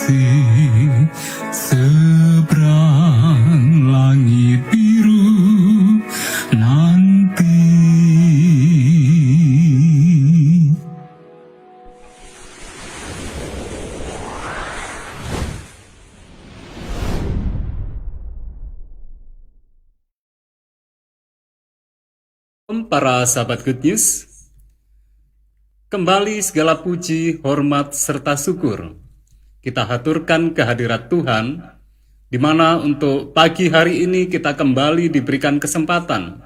kasih seberang langit biru nanti. Para sahabat Good News, kembali segala puji, hormat, serta syukur kita haturkan kehadirat Tuhan, di mana untuk pagi hari ini kita kembali diberikan kesempatan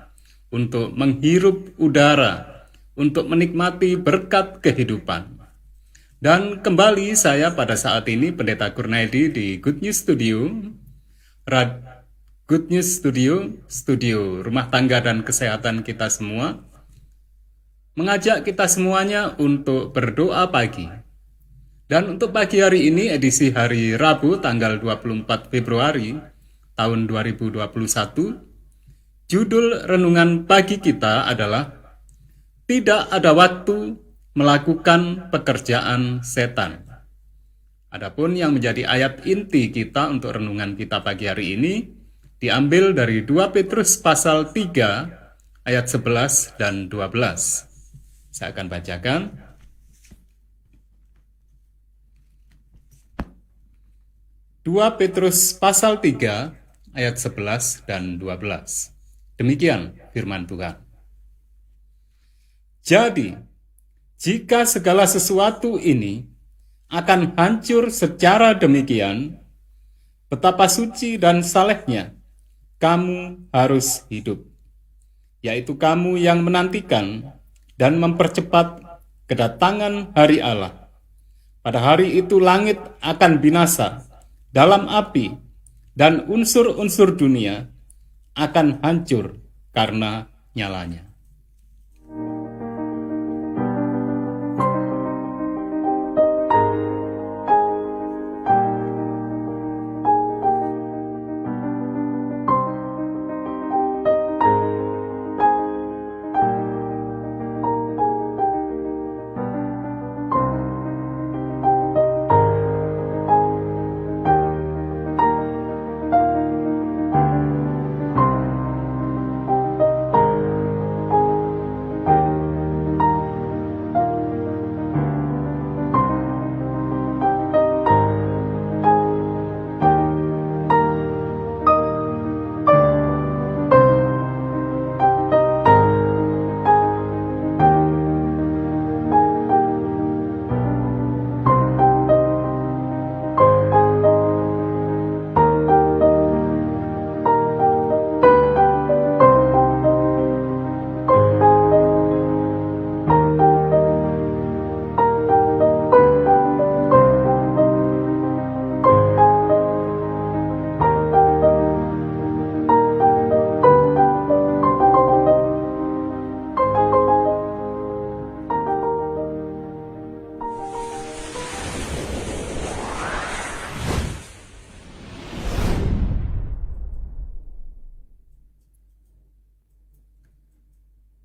untuk menghirup udara, untuk menikmati berkat kehidupan. Dan kembali saya pada saat ini, Pendeta Kurnaidi di Good News Studio, Good News Studio rumah tangga dan kesehatan kita semua, mengajak kita semuanya untuk berdoa pagi. Dan untuk pagi hari ini, edisi hari Rabu tanggal 24 Februari tahun 2021, judul renungan pagi kita adalah Tidak ada waktu melakukan pekerjaan setan. Adapun yang menjadi ayat inti kita untuk renungan kita pagi hari ini diambil dari 2 Petrus pasal 3 ayat 11 dan 12. Saya akan bacakan. Dua Petrus pasal 3 ayat 11 dan 12. Demikian firman Tuhan. Jadi, jika segala sesuatu ini akan hancur secara demikian, betapa suci dan salehnya kamu harus hidup, yaitu kamu yang menantikan dan mempercepat kedatangan hari Allah. Pada hari itu langit akan binasa dalam api, dan unsur-unsur dunia akan hancur karena nyalanya.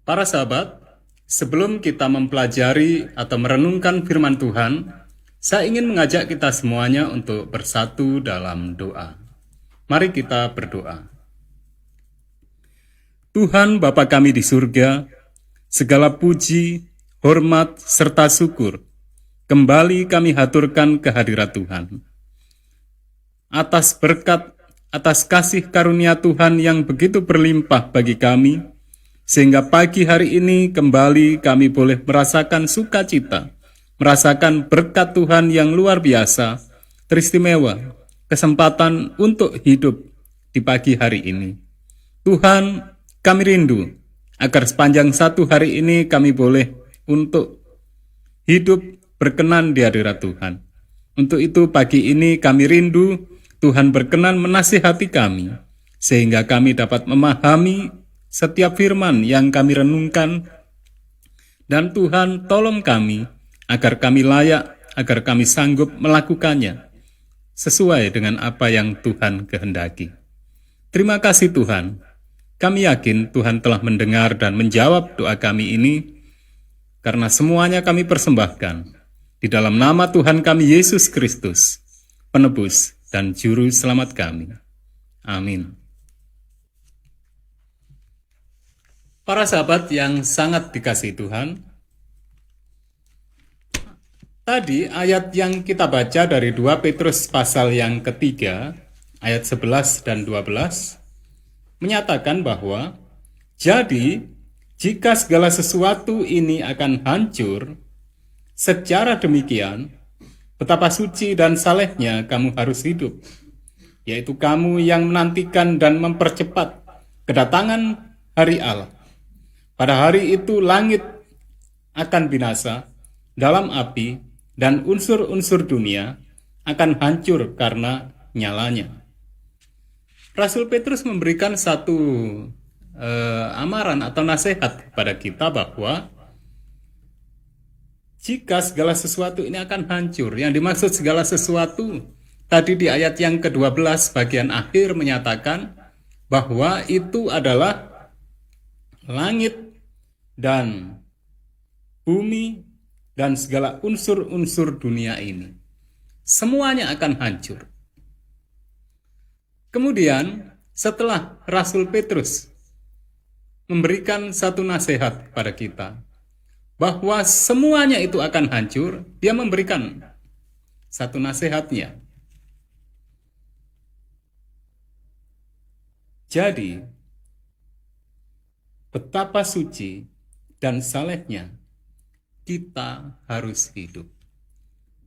Para sahabat, sebelum kita mempelajari atau merenungkan firman Tuhan, saya ingin mengajak kita semuanya untuk bersatu dalam doa. Mari kita berdoa. Tuhan Bapa kami di surga, segala puji, hormat, serta syukur kembali kami haturkan kehadirat Tuhan. Atas berkat, atas kasih karunia Tuhan yang begitu berlimpah bagi kami, sehingga pagi hari ini kembali kami boleh merasakan sukacita, merasakan berkat Tuhan yang luar biasa, teristimewa, kesempatan untuk hidup di pagi hari ini. Tuhan, kami rindu agar sepanjang satu hari ini kami boleh untuk hidup berkenan di hadirat Tuhan. Untuk itu pagi ini kami rindu Tuhan berkenan menasihati kami, sehingga kami dapat memahami setiap firman yang kami renungkan, dan Tuhan tolong kami agar kami layak, agar kami sanggup melakukannya sesuai dengan apa yang Tuhan kehendaki. Terima kasih Tuhan, kami yakin Tuhan telah mendengar dan menjawab doa kami ini, karena semuanya kami persembahkan di dalam nama Tuhan kami Yesus Kristus, penebus dan juru selamat kami. Amin. Para sahabat yang sangat dikasihi Tuhan, tadi ayat yang kita baca dari 2 Petrus pasal yang ketiga, ayat 11 dan 12, menyatakan bahwa, jadi, jika segala sesuatu ini akan hancur, secara demikian, betapa suci dan salehnya kamu harus hidup, yaitu kamu yang menantikan dan mempercepat kedatangan hari Allah. Pada hari itu langit akan binasa dalam api dan unsur-unsur dunia akan hancur karena nyalanya. Rasul Petrus memberikan satu amaran atau nasihat kepada kita bahwa jika segala sesuatu ini akan hancur, yang dimaksud segala sesuatu tadi di ayat yang ke-12 bagian akhir menyatakan bahwa itu adalah langit dan bumi dan segala unsur-unsur dunia ini. Semuanya akan hancur. Kemudian setelah Rasul Petrus memberikan satu nasihat kepada kita bahwa semuanya itu akan hancur, dia memberikan satu nasihatnya. Jadi, betapa suci dan salehnya kita harus hidup.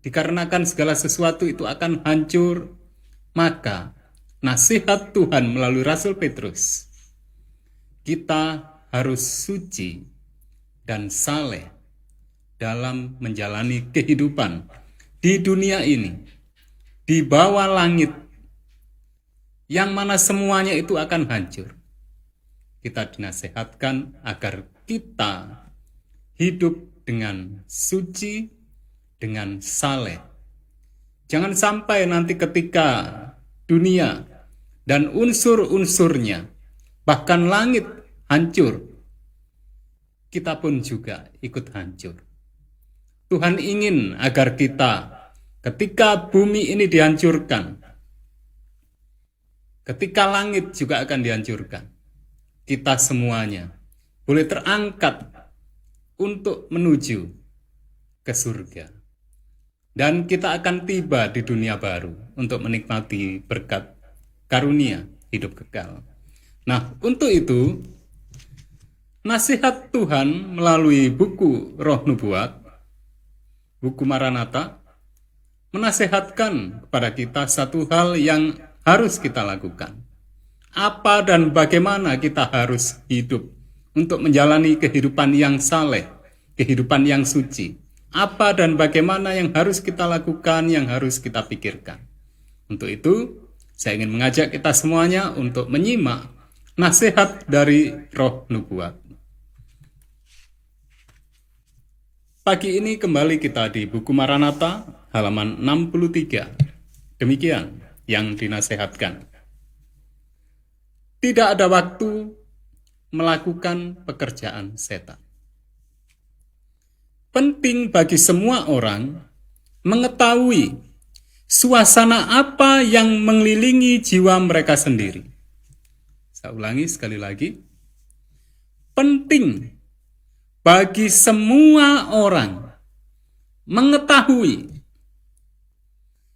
Dikarenakan segala sesuatu itu akan hancur, maka nasihat Tuhan melalui Rasul Petrus, kita harus suci dan saleh dalam menjalani kehidupan di dunia ini, di bawah langit, yang mana semuanya itu akan hancur. Kita dinasihatkan agar kita hidup dengan suci, dengan saleh. Jangan sampai nanti ketika dunia dan unsur-unsurnya, bahkan langit hancur, kita pun juga ikut hancur. Tuhan ingin agar kita, ketika bumi ini dihancurkan, ketika langit juga akan dihancurkan, kita semuanya boleh terangkat untuk menuju ke surga. Dan kita akan tiba di dunia baru untuk menikmati berkat karunia hidup kekal. Nah, untuk itu, nasihat Tuhan melalui buku Roh Nubuat, buku Maranatha, menasihatkan kepada kita satu hal yang harus kita lakukan. Apa dan bagaimana kita harus hidup untuk menjalani kehidupan yang saleh, kehidupan yang suci. Apa dan bagaimana yang harus kita lakukan, yang harus kita pikirkan. Untuk itu, saya ingin mengajak kita semuanya untuk menyimak nasihat dari Roh Nubuat. Pagi ini kembali kita di buku Maranatha, halaman 63. Demikian yang dinasihatkan. Tidak ada waktu melakukan pekerjaan setan. Penting bagi semua orang mengetahui suasana apa yang mengelilingi jiwa mereka sendiri. Saya ulangi sekali lagi. Penting bagi semua orang mengetahui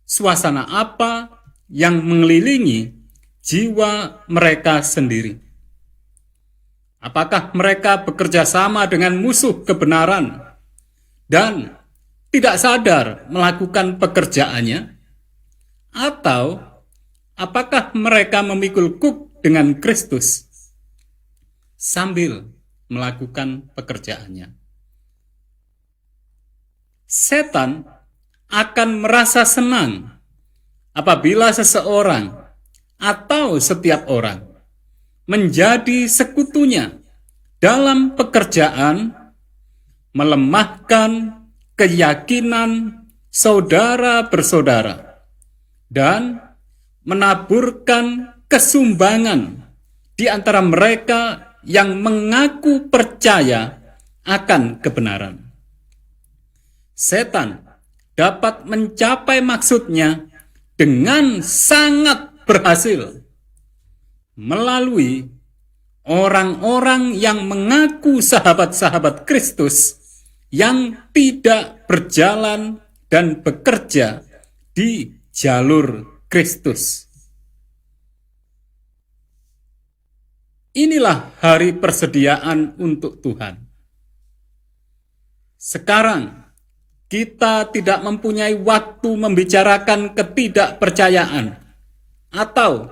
suasana apa yang mengelilingi jiwa mereka sendiri. Apakah mereka bekerja sama dengan musuh kebenaran dan tidak sadar melakukan pekerjaannya? Atau apakah mereka memikul kuk dengan Kristus sambil melakukan pekerjaannya? Setan akan merasa senang apabila seseorang atau setiap orang menjadi sekutunya dalam pekerjaan, melemahkan keyakinan saudara bersaudara, dan menaburkan kesumbangan di antara mereka yang mengaku percaya akan kebenaran. Setan dapat mencapai maksudnya dengan sangat berhasil melalui orang-orang yang mengaku sahabat-sahabat Kristus yang tidak berjalan dan bekerja di jalur Kristus. Inilah hari persediaan untuk Tuhan. Sekarang kita tidak mempunyai waktu membicarakan ketidakpercayaan atau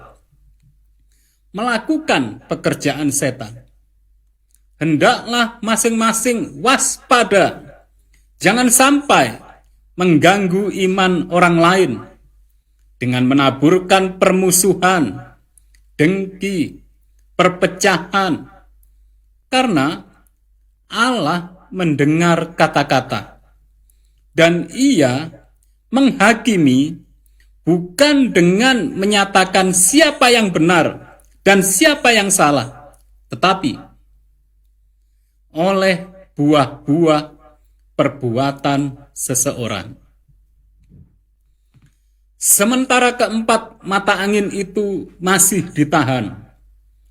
melakukan pekerjaan setan. Hendaklah masing-masing waspada, jangan sampai mengganggu iman orang lain dengan menaburkan permusuhan, dengki, perpecahan, karena Allah mendengar kata-kata dan Ia menghakimi bukan dengan menyatakan siapa yang benar dan siapa yang salah, tetapi oleh buah-buah perbuatan seseorang. Sementara keempat mata angin itu masih ditahan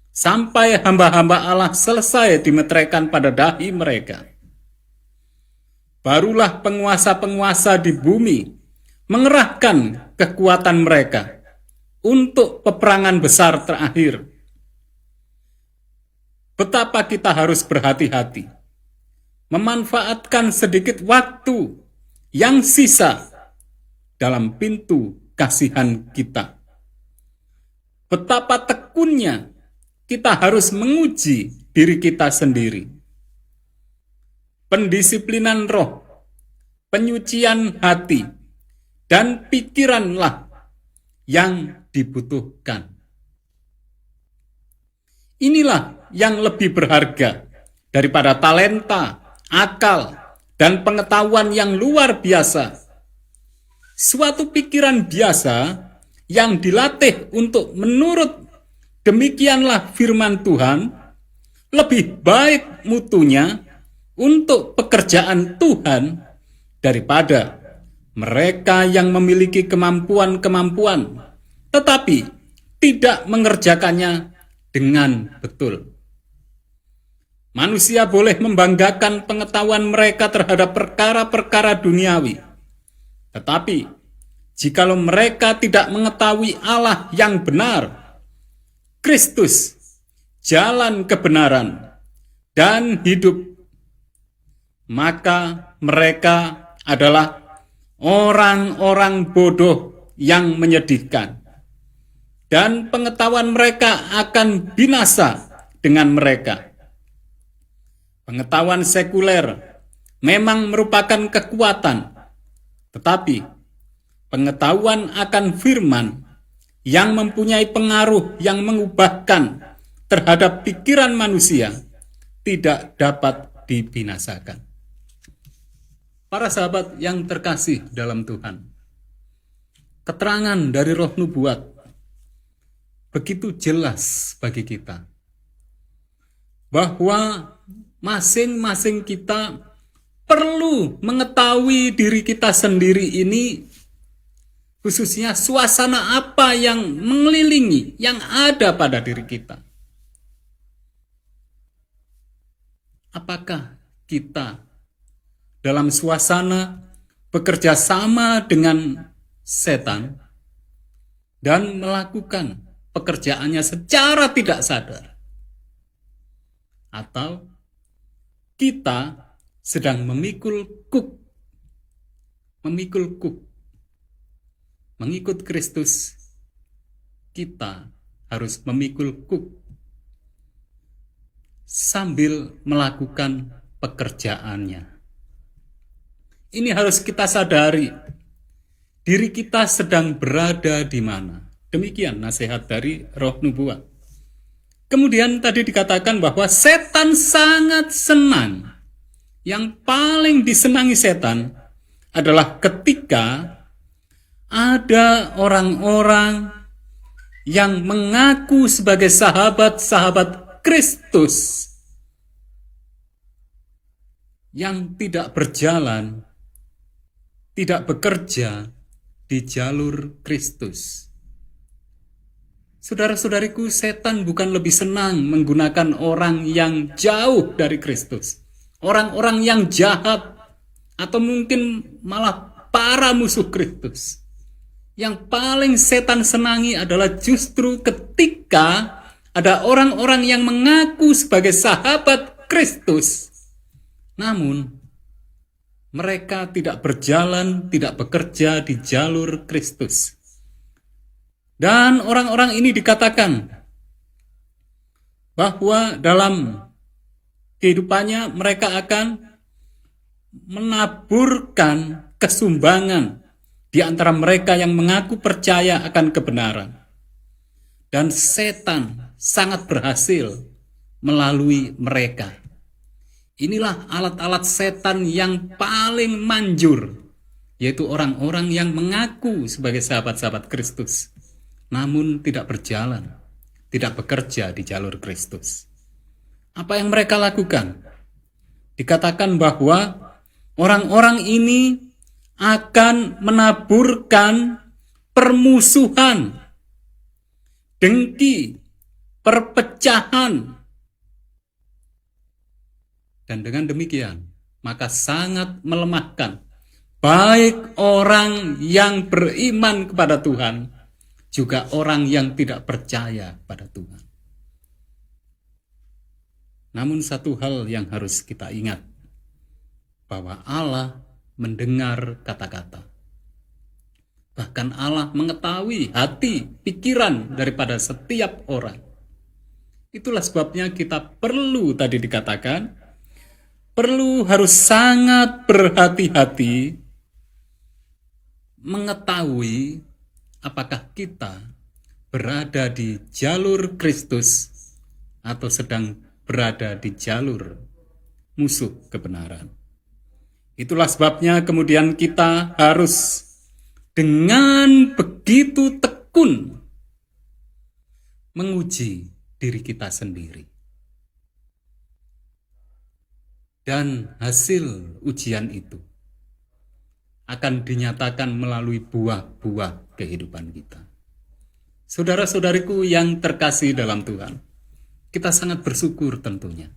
sampai hamba-hamba Allah selesai dimeteraikan pada dahi mereka, barulah penguasa-penguasa di bumi mengerahkan kekuatan mereka untuk peperangan besar terakhir. Betapa kita harus berhati-hati memanfaatkan sedikit waktu yang sisa dalam pintu kasihan kita. Betapa tekunnya kita harus menguji diri kita sendiri. Pendisiplinan roh, penyucian hati, dan pikiranlah yang dibutuhkan. Inilah yang lebih berharga daripada talenta, akal, dan pengetahuan yang luar biasa. Suatu pikiran biasa yang dilatih untuk menurut demikianlah firman Tuhan, lebih baik mutunya untuk pekerjaan Tuhan daripada mereka yang memiliki kemampuan-kemampuan tetapi tidak mengerjakannya dengan betul. Manusia boleh membanggakan pengetahuan mereka terhadap perkara-perkara duniawi, tetapi jikalau mereka tidak mengetahui Allah yang benar, Kristus, jalan kebenaran, dan hidup, maka mereka adalah orang-orang bodoh yang menyedihkan, dan pengetahuan mereka akan binasa dengan mereka. Pengetahuan sekuler memang merupakan kekuatan, tetapi pengetahuan akan firman yang mempunyai pengaruh yang mengubahkan terhadap pikiran manusia tidak dapat dibinasakan. Para sahabat yang terkasih dalam Tuhan, keterangan dari roh nubuat begitu jelas bagi kita bahwa masing-masing kita perlu mengetahui diri kita sendiri ini, khususnya suasana apa yang mengelilingi, yang ada pada diri kita. Apakah kita dalam suasana bekerja sama dengan setan dan melakukan pekerjaannya secara tidak sadar? Atau kita sedang memikul kuk, mengikut Kristus, kita harus memikul kuk sambil melakukan pekerjaannya. Ini harus kita sadari, diri kita sedang berada di mana. Demikian nasihat dari roh nubuat. Kemudian tadi dikatakan bahwa setan sangat senang. Yang paling disenangi setan adalah ketika ada orang-orang yang mengaku sebagai sahabat-sahabat Kristus yang tidak berjalan, tidak bekerja di jalur Kristus. Saudara-saudariku, setan bukan lebih senang menggunakan orang yang jauh dari Kristus, orang-orang yang jahat, atau mungkin malah para musuh Kristus. Yang paling setan senangi adalah justru ketika ada orang-orang yang mengaku sebagai sahabat Kristus, namun mereka tidak berjalan, tidak bekerja di jalur Kristus. Dan orang-orang ini dikatakan bahwa dalam kehidupannya mereka akan menaburkan kesumbangan di antara mereka yang mengaku percaya akan kebenaran. Dan setan sangat berhasil melalui mereka. Inilah alat-alat setan yang paling manjur, yaitu orang-orang yang mengaku sebagai sahabat-sahabat Kristus, namun tidak berjalan, tidak bekerja di jalur Kristus. Apa yang mereka lakukan? Dikatakan bahwa orang-orang ini akan menaburkan permusuhan, dengki, perpecahan. Dan dengan demikian, maka sangat melemahkan baik orang yang beriman kepada Tuhan, juga orang yang tidak percaya pada Tuhan. Namun satu hal yang harus kita ingat, bahwa Allah mendengar kata-kata. Bahkan Allah mengetahui hati, pikiran daripada setiap orang. Itulah sebabnya kita perlu, tadi dikatakan, harus sangat berhati-hati mengetahui apakah kita berada di jalur Kristus atau sedang berada di jalur musuh kebenaran. Itulah sebabnya kemudian kita harus dengan begitu tekun menguji diri kita sendiri. Dan hasil ujian itu akan dinyatakan melalui buah-buah kehidupan kita. Saudara-saudariku yang terkasih dalam Tuhan, kita sangat bersyukur tentunya.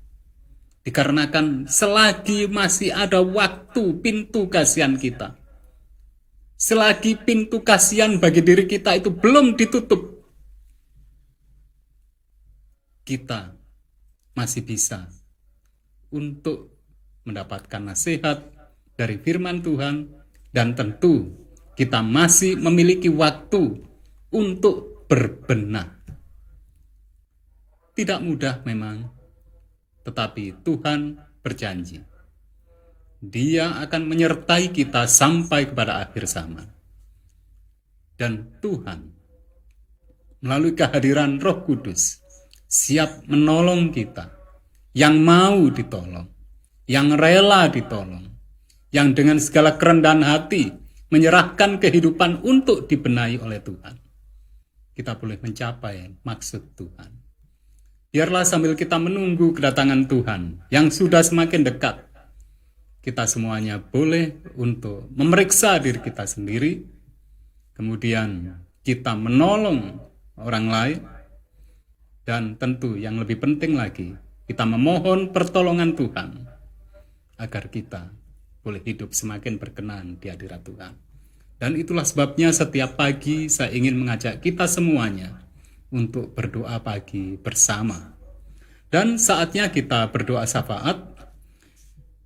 Dikarenakan selagi masih ada waktu pintu kasihan kita, selagi pintu kasihan bagi diri kita itu belum ditutup, kita masih bisa untuk mendapatkan nasihat dari firman Tuhan, dan tentu kita masih memiliki waktu untuk berbenah. Tidak mudah memang, tetapi Tuhan berjanji Dia akan menyertai kita sampai kepada akhir zaman. Dan Tuhan melalui kehadiran Roh Kudus siap menolong kita, yang mau ditolong, yang rela ditolong, yang dengan segala kerendahan hati menyerahkan kehidupan untuk dibenahi oleh Tuhan. Kita boleh mencapai maksud Tuhan. Biarlah sambil kita menunggu kedatangan Tuhan yang sudah semakin dekat, kita semuanya boleh untuk memeriksa diri kita sendiri, kemudian kita menolong orang lain, dan tentu yang lebih penting lagi, kita memohon pertolongan Tuhan agar kita boleh hidup semakin berkenan di hadirat Tuhan. Dan itulah sebabnya setiap pagi saya ingin mengajak kita semuanya untuk berdoa pagi bersama. Dan saatnya kita berdoa syafaat.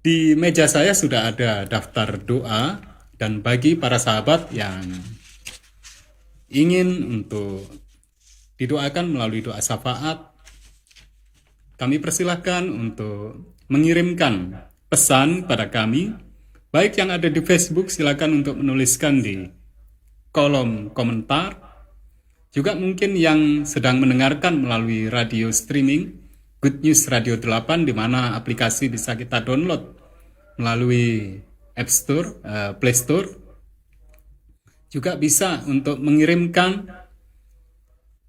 Di meja saya sudah ada daftar doa, dan bagi para sahabat yang ingin untuk didoakan melalui doa syafaat, kami persilahkan untuk mengirimkan pesan pada kami. Baik yang ada di Facebook, silakan untuk menuliskan di kolom komentar. Juga mungkin yang sedang mendengarkan melalui radio streaming Good News Radio 8, di mana aplikasi bisa kita download melalui App Store, Play Store. Juga bisa untuk mengirimkan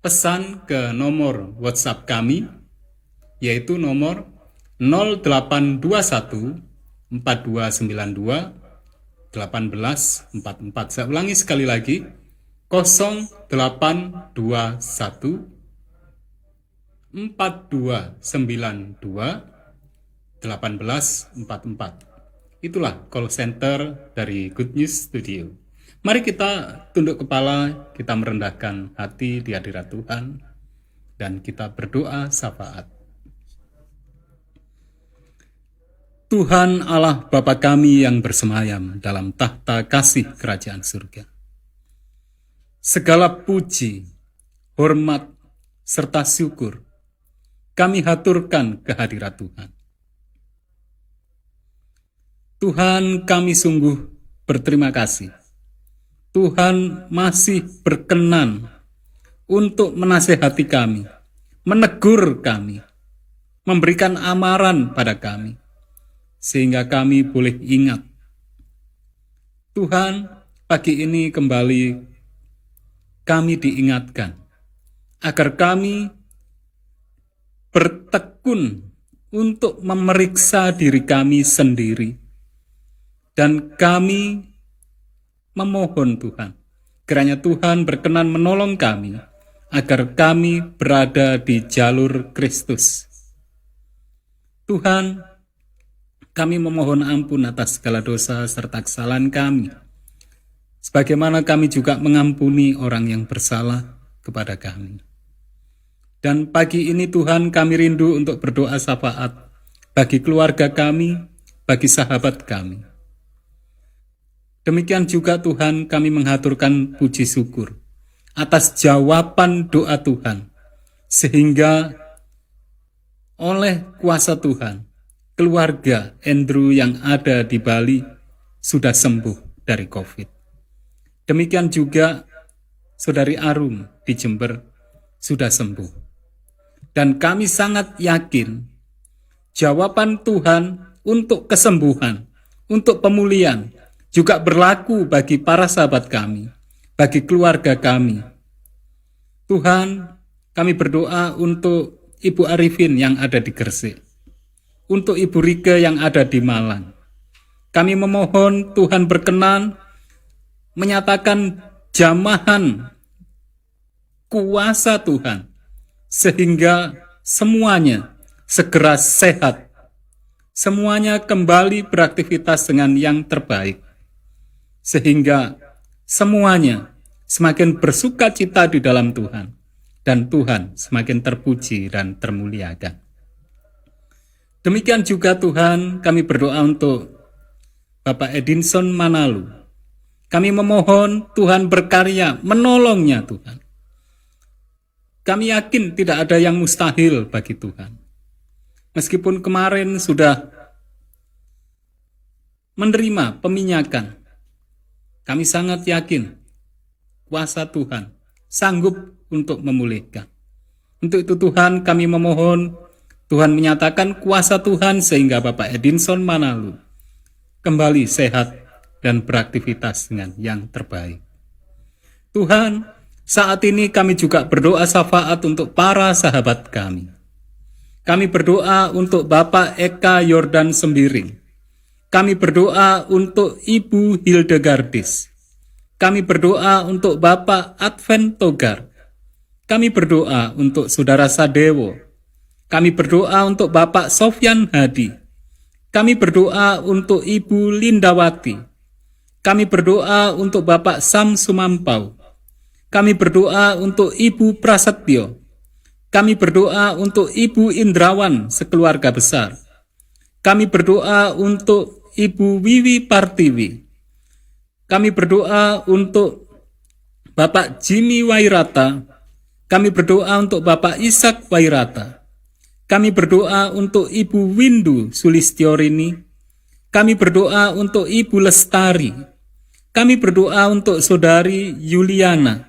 pesan ke nomor WhatsApp kami, yaitu nomor 0821 4292 1844. Saya ulangi sekali lagi, 0821 4292 1844. Itulah call center dari Good News Studio. Mari kita tunduk kepala, kita merendahkan hati di hadirat Tuhan, dan kita berdoa syafaat. Tuhan Allah Bapa kami yang bersemayam dalam tahta kasih kerajaan surga, segala puji, hormat, serta syukur kami haturkan ke hadirat Tuhan. Tuhan, kami sungguh berterima kasih. Tuhan masih berkenan untuk menasehati kami, menegur kami, memberikan amaran pada kami, sehingga kami boleh ingat. Tuhan, pagi ini kembali kami diingatkan agar kami bertekun untuk memeriksa diri kami sendiri. Dan kami memohon Tuhan, kiranya Tuhan berkenan menolong kami, agar kami berada di jalur Kristus. Tuhan, kami memohon ampun atas segala dosa serta kesalahan kami, sebagaimana kami juga mengampuni orang yang bersalah kepada kami. Dan pagi ini Tuhan, kami rindu untuk berdoa syafaat bagi keluarga kami, bagi sahabat kami. Demikian juga Tuhan, kami menghaturkan puji syukur atas jawaban doa Tuhan, sehingga oleh kuasa Tuhan, keluarga Andrew yang ada di Bali sudah sembuh dari COVID. Demikian juga Saudari Arum di Jember sudah sembuh. Dan kami sangat yakin jawaban Tuhan untuk kesembuhan, untuk pemulihan, juga berlaku bagi para sahabat kami, bagi keluarga kami. Tuhan, kami berdoa untuk Ibu Arifin yang ada di Gresik, untuk Ibu Rike yang ada di Malang. Kami memohon Tuhan berkenan menyatakan jamahan kuasa Tuhan, sehingga semuanya segera sehat, semuanya kembali beraktivitas dengan yang terbaik, sehingga semuanya semakin bersuka cita di dalam Tuhan, dan Tuhan semakin terpuji dan termuliakan. Demikian juga Tuhan, kami berdoa untuk Bapak Edinson Manalu. Kami memohon Tuhan berkarya, menolongnya Tuhan. Kami yakin tidak ada yang mustahil bagi Tuhan. Meskipun kemarin sudah menerima peminyakan, kami sangat yakin kuasa Tuhan sanggup untuk memulihkan. Untuk itu Tuhan, kami memohon Tuhan menyatakan kuasa Tuhan sehingga Bapak Edinson Manalu kembali sehat dan beraktivitas dengan yang terbaik. Tuhan, saat ini kami juga berdoa syafaat untuk para sahabat kami. Kami berdoa untuk Bapak Eka Yordan Sembiring. Kami berdoa untuk Ibu Hildegardis. Kami berdoa untuk Bapak Advent Togar. Kami berdoa untuk Saudara Sadewo. Kami berdoa untuk Bapak Sofyan Hadi. Kami berdoa untuk Ibu Lindawati. Kami berdoa untuk Bapak Sam Sumampau. Kami berdoa untuk Ibu Prasetyo. Kami berdoa untuk Ibu Indrawan sekeluarga besar. Kami berdoa untuk Ibu Wiwi Partiwi. Kami berdoa untuk Bapak Jimmy Wairata. Kami berdoa untuk Bapak Ishak Wairata. Kami berdoa untuk Ibu Windu Sulistiorini. Kami berdoa untuk Ibu Lestari. Kami berdoa untuk Saudari Yuliana.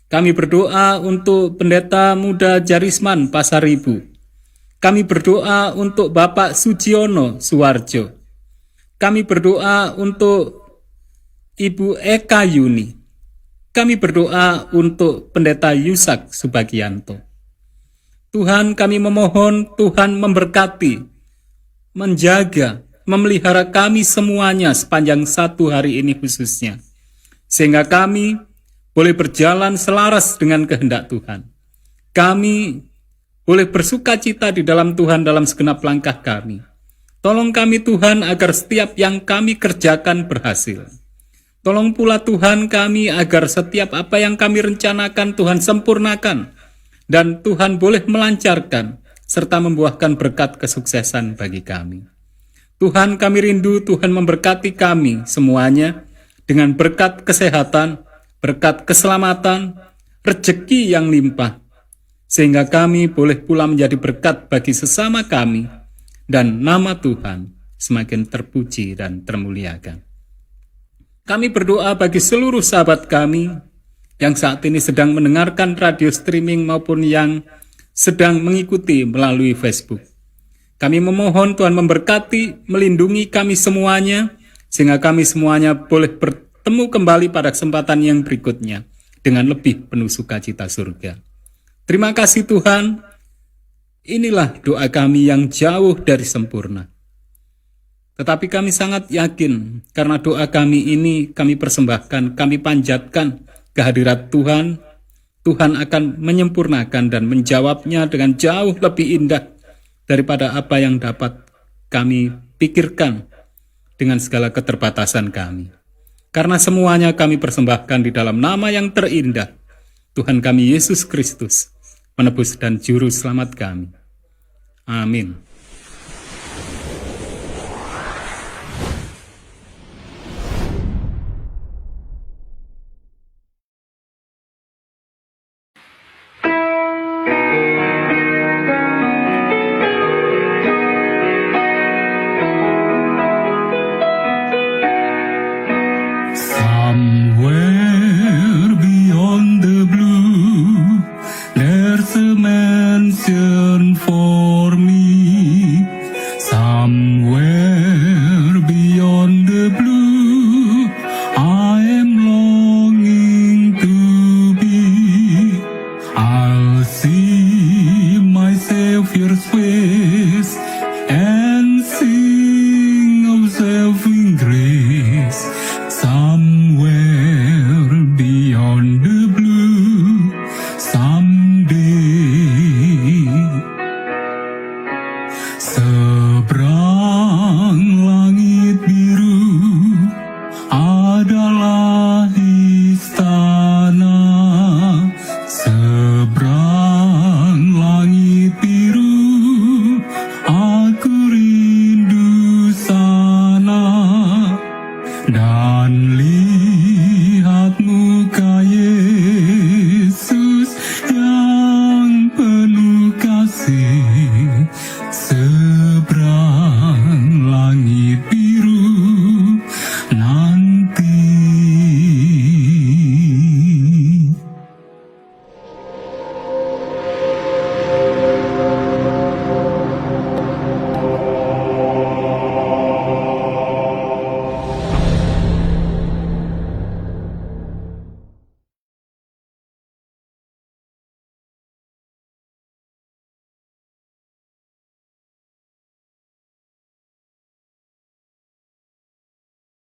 Kami berdoa untuk Pendeta Muda Jarisman Pasaribu. Kami berdoa untuk Bapak Sujiono Suwarjo. Kami berdoa untuk Ibu Eka Yuni. Kami berdoa untuk Pendeta Yusak Subagianto. Tuhan, kami memohon Tuhan memberkati, menjaga, memelihara kami semuanya sepanjang satu hari ini khususnya, sehingga kami boleh berjalan selaras dengan kehendak Tuhan. Kami boleh bersuka cita di dalam Tuhan dalam segenap langkah kami. Tolong kami Tuhan agar setiap yang kami kerjakan berhasil. Tolong pula Tuhan kami agar setiap apa yang kami rencanakan Tuhan sempurnakan, dan Tuhan boleh melancarkan serta membuahkan berkat kesuksesan bagi kami. Tuhan, kami rindu Tuhan memberkati kami semuanya dengan berkat kesehatan, berkat keselamatan, rejeki yang limpah, sehingga kami boleh pula menjadi berkat bagi sesama kami, dan nama Tuhan semakin terpuji dan termuliakan. Kami berdoa bagi seluruh sahabat kami yang saat ini sedang mendengarkan radio streaming maupun yang sedang mengikuti melalui Facebook. Kami memohon Tuhan memberkati, melindungi kami semuanya, sehingga kami semuanya boleh bertemu kembali pada kesempatan yang berikutnya dengan lebih penuh sukacita surga. Terima kasih Tuhan, inilah doa kami yang jauh dari sempurna. Tetapi kami sangat yakin, karena doa kami ini kami persembahkan, kami panjatkan kehadirat Tuhan, Tuhan akan menyempurnakan dan menjawabnya dengan jauh lebih indah daripada apa yang dapat kami pikirkan dengan segala keterbatasan kami. Karena semuanya kami persembahkan di dalam nama yang terindah, Tuhan kami Yesus Kristus, penebus dan juru selamat kami. Amin. Somewhere beyond the blue, there's a mansion for me. Somewhere beyond the blue, I am longing to be. I'll see my Savior's face and sing of saving grace. Somewhere beyond the blue.